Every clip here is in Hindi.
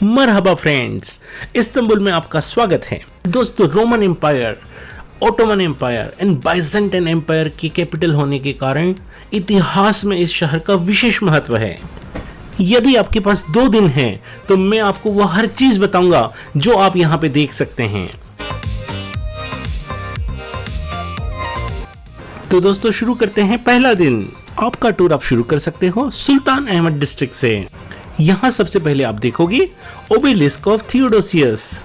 मरहबा फ्रेंड्स, इस्तांबुल में आपका स्वागत है। दोस्तों, Roman empire, Ottoman empire and Byzantine empire की कैपिटल होने के कारण इतिहास में इस शहर का विशेष महत्व है। यदि आपके पास 2 दिन हैं तो मैं आपको वो हर चीज बताऊंगा जो आप यहाँ पे देख सकते हैं। तो दोस्तों, शुरू करते हैं। पहला दिन, आपका टूर आप शुरू कर सकते हो सुल्तान अहमद डिस्ट्रिक्ट से। यहाँ सबसे पहले आप देखोगे ओबेलिस्क ऑफ थियोडोसियस।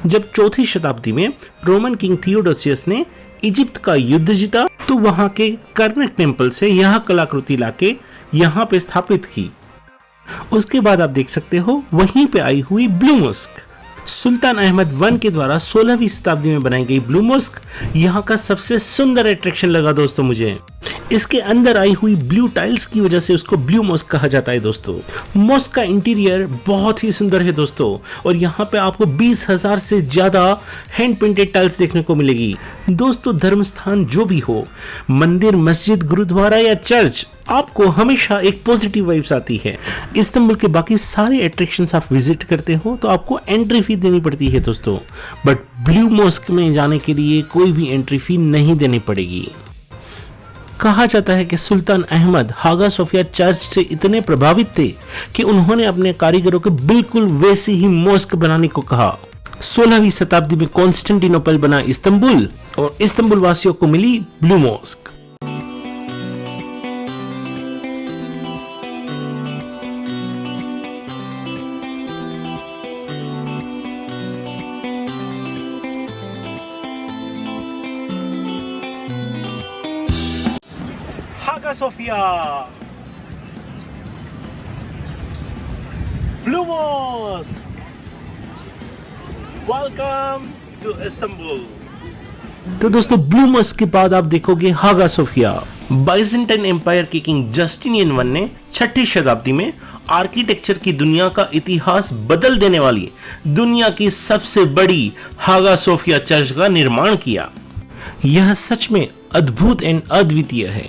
जब 4वीं शताब्दी में रोमन किंग थियोडोसियस ने इजिप्ट का युद्ध जीता तो वहां के कर्नक टेम्पल से यह कलाकृति लाके यहाँ पे स्थापित की। उसके बाद आप देख सकते हो वहीं पे आई हुई ब्लू मॉस्क। सुल्तान अहमद वन के द्वारा 16वीं शताब्दी में बनाई गई ब्लू मॉस्क यहाँ का सबसे सुंदर अट्रैक्शन लगा दोस्तों मुझे। इसके अंदर आई हुई ब्लू टाइल्स की वजह से उसको ब्लू मॉस्क कहा जाता है दोस्तों। मॉस्क का इंटीरियर बहुत ही सुंदर है दोस्तों, और यहाँ पे आपको 20,000 से ज्यादा हैंड पेंटेड टाइल्स देखने को मिलेगी। दोस्तों, धर्म स्थान जो भी हो, मंदिर, मस्जिद, गुरुद्वारा या चर्च, आपको हमेशा एक पॉजिटिव वाइब्स आती है। इस्तांबुल के बाकी सारे अट्रैक्शंस आप विजिट करते हो तो आपको एंट्री फी देनी पड़ती है दोस्तों, बट ब्लू मॉस्क में जाने के लिए कोई भी एंट्री फी नहीं देनी पड़ेगी। कहा जाता है कि सुल्तान अहमद हागा सोफिया चर्च से इतने प्रभावित थे कि उन्होंने अपने कारीगरों को बिल्कुल वैसी ही मॉस्क बनाने को कहा। 16वीं शताब्दी में कॉन्स्टेंटिनोपल बना इस्तांबुल, और इस्तांबुल वासियों को मिली blue mosque. Hagia Sophia, blue mosque, welcome to Istanbul. तो दोस्तों, ब्लू मॉस्क के बाद आप देखोगे हागा सोफिया। बाइजेंटाइन एम्पायर के किंग जस्टिनियन वन ने 6वीं शताब्दी में आर्किटेक्चर की दुनिया का इतिहास बदल देने वाली दुनिया की सबसे बड़ी हागा सोफिया चर्च का निर्माण किया। यह सच में अद्भुत एंड अद्वितीय है।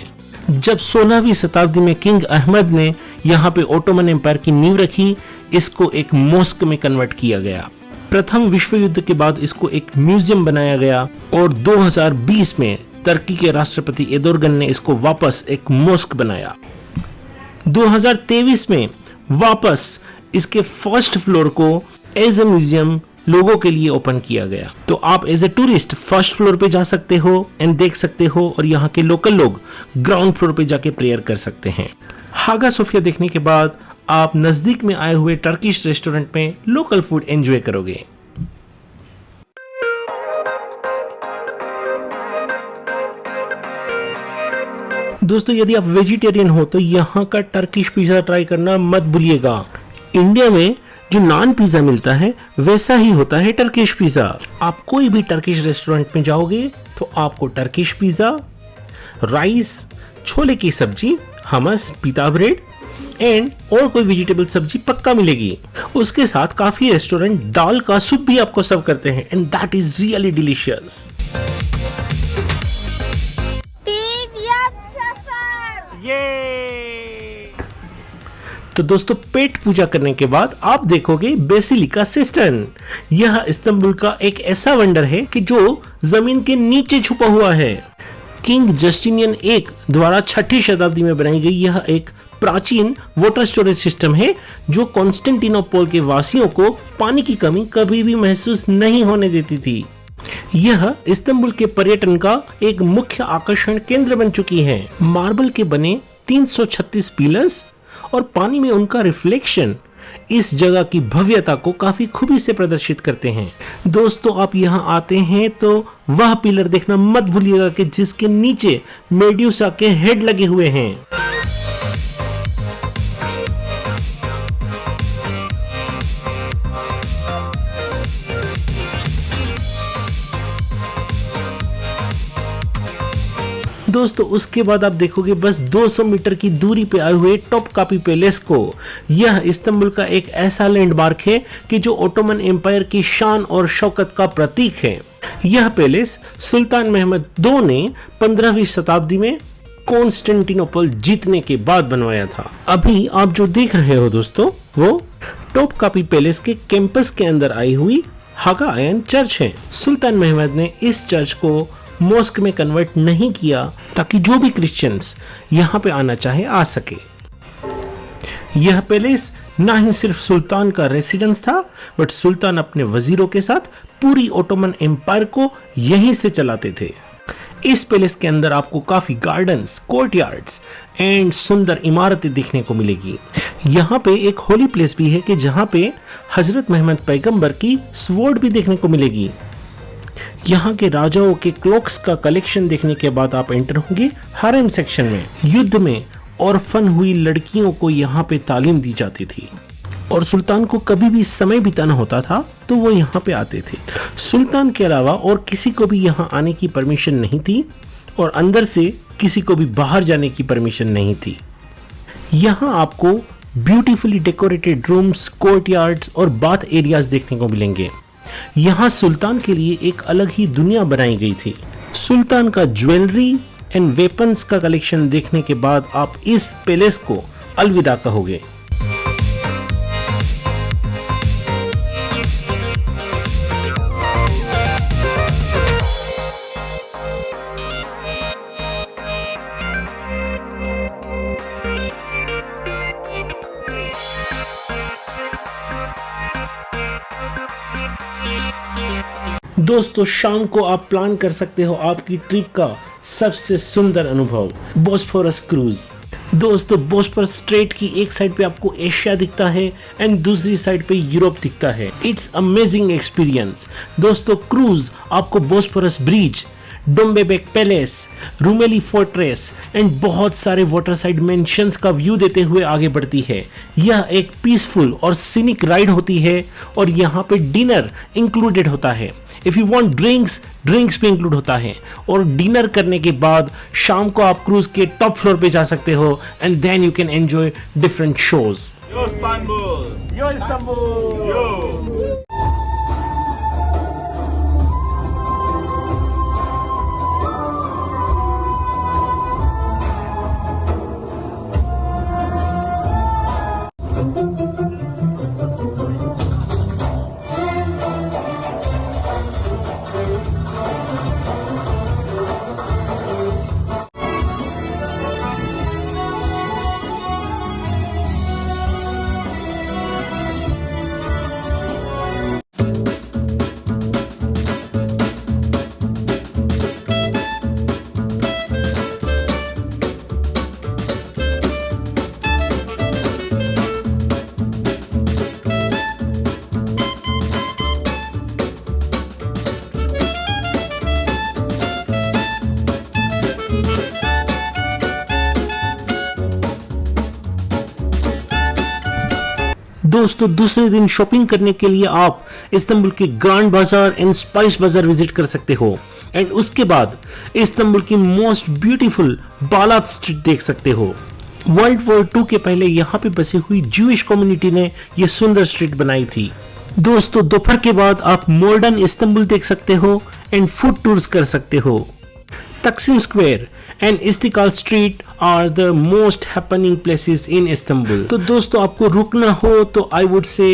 जब 16वीं शताब्दी में किंग अहमद ने यहाँ पे ओटोमन एम्पायर की नींव रखी, इसको एक मॉस्क में कन्वर्ट किया गया। प्रथम विश्व युद्ध के बाद इसको एक म्यूजियम बनाया गया, और 2020 में तुर्की के राष्ट्रपति एर्दोगन ने इसको वापस एक मॉस्क बनाया। 2023 में वापस इसके फर्स्ट फ्लोर को एज ए म्यूजियम लोगों के लिए ओपन किया गया। तो आप as a tourist first floor पे जा सकते हो एंड देख सकते हो, और यहाँ के लोकल लोग ग्राउंड फ्लोर पे जाके प्रेयर कर सकते हैं। हागा सोफिया देखने के बाद आप नजदीक में आए हुए टर्किश रेस्टोरेंट में लोकल फूड एंजॉय करोगे। दोस्तों, यदि आप वेजिटेरियन हो तो यहाँ का टर्किश पिज्जा ट्राई करना मत भूलिएगा। इंडिया में जो नान पिज्जा मिलता है वैसा ही होता है टर्किश पिज्जा। आप कोई भी टर्किश रेस्टोरेंट में जाओगे तो आपको टर्किश पिज्जा, राइस, छोले की सब्जी, हमस, पीता ब्रेड एंड और कोई वेजिटेबल सब्जी पक्का मिलेगी। उसके साथ काफी रेस्टोरेंट दाल का सूप भी आपको सर्व करते हैं, and that is really delicious. तो दोस्तों, पेट पूजा करने के बाद आप देखोगे बेसिलिका सिस्टर्न। यह इस्तांबुल का एक ऐसा वंडर है कि जो जमीन के नीचे छुपा हुआ है। किंग जस्टिनियन एक द्वारा 6वीं शताब्दी में बनाई गई यह एक प्राचीन वाटर स्टोरेज सिस्टम है जो कॉन्स्टेंटिनोपल के वासियों को पानी की कमी कभी भी महसूस नहीं होने देती थी। यह इस्तांबुल के पर्यटन का एक मुख्य आकर्षण केंद्र बन चुकी है। मार्बल के बने 336 पिलर्स और पानी में उनका रिफ्लेक्शन इस जगह की भव्यता को काफी खूबी से प्रदर्शित करते हैं। दोस्तों, आप यहाँ आते हैं तो वह पिलर देखना मत भूलिएगा कि जिसके नीचे मेड्यूसा के हेड लगे हुए हैं। दोस्तों, उसके बाद आप देखोगे बस 200 मीटर की दूरी पे आए हुए टॉपकापी पैलेस को। यह इस्तांबुल का एक ऐसा लैंडमार्क है कि जो ओटोमन एम्पायर की शान और शौकत का प्रतीक है। यह पैलेस सुल्तान महमद II ने 15वीं शताब्दी में कॉन्स्टेंटिनोपल जीतने के बाद बनवाया था। अभी आप जो देख रहे हो दोस्तों वो टॉपकापी पैलेस के कैंपस के अंदर आई हुई हागा आयन चर्च है। सुल्तान महमद ने इस चर्च को मॉस्क में कन्वर्ट नहीं किया ताकि जो भी क्रिश्चियंस यहाँ पे आना चाहे आ सके। यह पैलेस ना ही सिर्फ सुल्तान का रेसिडेंस था, बट सुल्तान अपने वजीरों के साथ पूरी ओटोमन एम्पायर को यहीं से चलाते थे। इस पैलेस के अंदर आपको काफी गार्डन्स, कोर्टयार्ड्स एंड सुंदर इमारतें देखने को मिलेगी। यहाँ पे एक होली प्लेस भी है कि जहाँ पे हजरत मोहम्मद पैगंबर की स्वॉर्ड भी देखने को मिलेगी। यहाँ के राजाओं के क्लॉक्स का कलेक्शन देखने के बाद आप एंटर होंगे हारेम सेक्शन में। युद्ध में ऑर्फन हुई लड़कियों को यहाँ पे तालीम दी जाती थी और सुल्तान को कभी भी समय बिताना होता था तो वो यहाँ पे आते थे। सुल्तान के अलावा और किसी को भी यहाँ आने की परमिशन नहीं थी और अंदर से किसी को भी बाहर जाने की परमिशन नहीं थी। यहाँ आपको ब्यूटीफुली डेकोरेटेड रूम्स, कोर्टयार्ड्स और बाथ एरियाज देखने को मिलेंगे। यहाँ सुल्तान के लिए एक अलग ही दुनिया बनाई गई थी। सुल्तान का ज्वेलरी एंड वेपन्स का कलेक्शन देखने के बाद आप इस पैलेस को अलविदा कहोगे। दोस्तों, शाम को आप प्लान कर सकते हो आपकी ट्रिप का सबसे सुंदर अनुभव, बोस्फोरस क्रूज। दोस्तों, बोस्फोरस स्ट्रेट की एक साइड पे आपको एशिया दिखता है एंड दूसरी साइड पे यूरोप दिखता है। It's amazing experience. दोस्तों, क्रूज आपको बोस्फोरस ब्रिज, डोम्बेबेक पैलेस, रूमेली फोर्ट्रेस एंड बहुत सारे वाटर साइड मेंशंस का व्यू देते हुए आगे बढ़ती है। यह एक पीसफुल और सीनिक राइड होती है और यहाँ पे डिनर इंक्लूडेड होता है। इफ यू वांट ड्रिंक्स भी इंक्लूड होता है और डिनर करने के बाद शाम को आप क्रूज के टॉप फ्लोर पे जा सकते हो and then you can enjoy different shows. Yo Istanbul! Yo Istanbul! Yo! दोस्तों, दूसरे दिन शॉपिंग करने के लिए आप इस्तांबुल के ग्रैंड बाजार एंड स्पाइस बाजार विजिट कर सकते हो एंड उसके बाद इस्तांबुल की मोस्ट ब्यूटीफुल बालात स्ट्रीट देख सकते हो। वर्ल्ड वॉर 2 के पहले यहाँ पे बसी हुई ज्यूइश कम्युनिटी ने यह सुंदर स्ट्रीट बनाई थी। दोस्तों, दोपहर के बाद आप मॉडर्न इस्तांबुल देख सकते हो एंड फूड टूर्स कर सकते हो। Taksim square and Istiklal street are the most happening places in Istanbul. तो दोस्तों, आपको रुकना हो तो I would say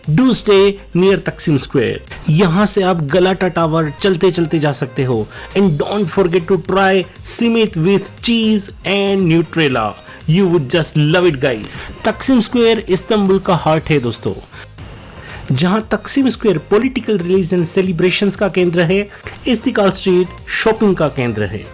do stay near Taksim square. यहाँ से आप गलाटा टावर चलते चलते जा सकते हो and don't forget to try simit with cheese and Nutella. You would just love it guys. Taksim square Istanbul का हार्ट है दोस्तों। जहां तकसीम स्क्वायर पॉलिटिकल रिलीजन सेलिब्रेशंस का केंद्र है, इस्तिकाल स्ट्रीट शॉपिंग का केंद्र है।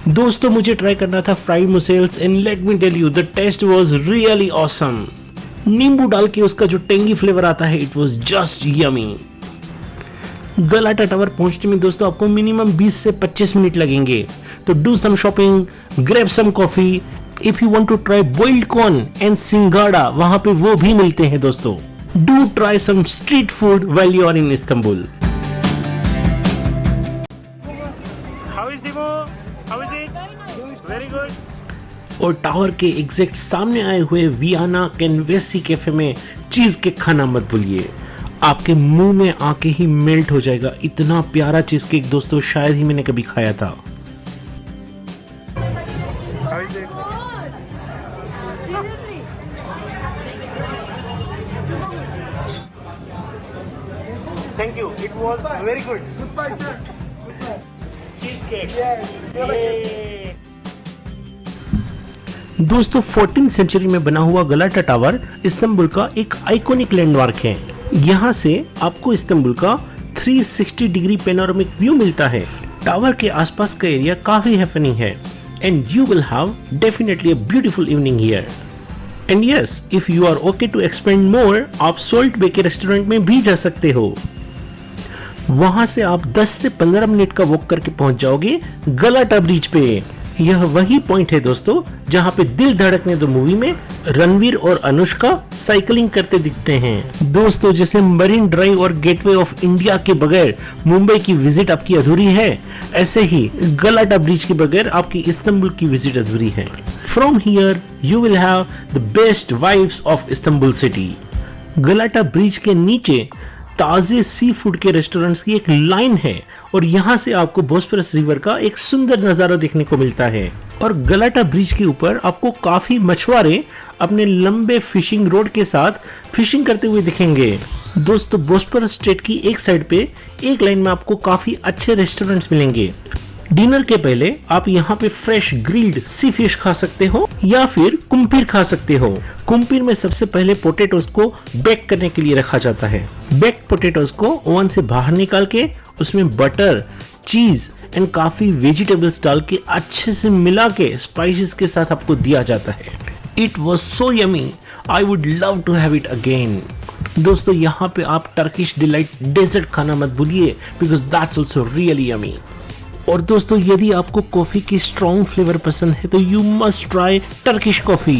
दोस्तों, मुझे ट्राई करना था fried mussels and let me tell you the taste was really awesome. नींबू डाल के उसका जो टेंगी फ्लेवर आता है, it was just yummy. Galata tower पहुंचने में दोस्तों आपको मिनिमम 20 से 25 मिनट लगेंगे। तो do some shopping, grab some coffee. If you want to try boiled corn and सिंगाड़ा, वहां पे वो भी मिलते हैं दोस्तों। Do try some street food while you are in Istanbul. और टावर के एग्जैक्ट सामने आए हुए वियाना कैनवेसी कैफे में चीज केक खाना मत भूलिए, आपके मुंह में आके ही मेल्ट हो जाएगा। इतना प्यारा चीज केक दोस्तों शायद ही मैंने कभी खाया था। Thank you. It was very good. Goodbye, sir. Cheesecake. Yes. Yay. दोस्तों 14th सेंचुरी में बना हुआ गलाटा टावर इस्तांबुल का एक आइकॉनिक लैंडमार्क है। यहाँ से आपको इस्तांबुल का 360 डिग्री पेनोरामिक व्यू मिलता है। टावर के आसपास का एरिया काफी हैपनिंग है and you will have definitely a beautiful evening here. And yes, if you are okay to expand more, आप सोल्ट बे के रेस्टोरेंट में भी जा सकते हो। वहां से आप 10 से 15 मिनट का वॉक करके पहुंच जाओगे गलाटा ब्रिज पे। यह वही पॉइंट है दोस्तों जहां पे दिल धड़कने दो मूवी में रणवीर और अनुष्का साइकिलिंग करते दिखते हैं। दोस्तों जैसे मरीन ड्राइव और गेटवे ऑफ इंडिया के बगैर मुंबई की विजिट आपकी अधूरी है, ऐसे ही गलाटा ब्रिज के बगैर आपकी इस्तांबुल की विजिट अधूरी है। From here you will have the best vibes of Istanbul city. गलाटा bridge के नीचे ताजे सी फूड के रेस्टोरेंट्स की एक लाइन है और यहाँ से आपको बोस्फोरस रिवर का एक सुंदर नजारा देखने को मिलता है। और गलाटा ब्रिज के ऊपर आपको काफी मछुआरे अपने लंबे फिशिंग रोड के साथ फिशिंग करते हुए दिखेंगे। दोस्तों बोस्फोरस स्ट्रेट की एक साइड पे एक लाइन में आपको काफी अच्छे रेस्टोरेंट्स मिलेंगे। डिनर के पहले आप यहाँ पे फ्रेश ग्रिल्ड सी फिश खा सकते हो या फिर कुम्पीर खा सकते हो। कुम्पीर में सबसे पहले पोटैटोज को बेक करने के लिए रखा जाता है। बेक्ड पोटैटोज को ओवन से बाहर निकाल के उसमें बटर, चीज एंड काफी वेजिटेबल्स डाल के अच्छे से मिला के स्पाइसेस के साथ आपको दिया जाता है। It was so yummy, I would love to have it again. दोस्तों यहाँ पे आप टर्किश डिलाइट डेजर्ट खाना मत भूलिए because that's also really yummy. और दोस्तों यदि आपको कॉफी की स्ट्रॉन्ग फ्लेवर पसंद है तो you must try Turkish coffee.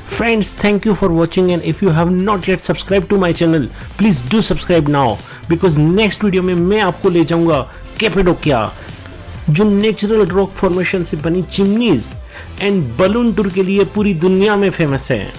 Friends, thank you for watching and if you have not yet subscribe to my channel please do subscribe now because next video में मैं आपको ले जाऊंगा कैपेडोकिया, जो नेचुरल रॉक फॉर्मेशन से बनी चिमनीज एंड बलून टूर के लिए पूरी दुनिया में फेमस है।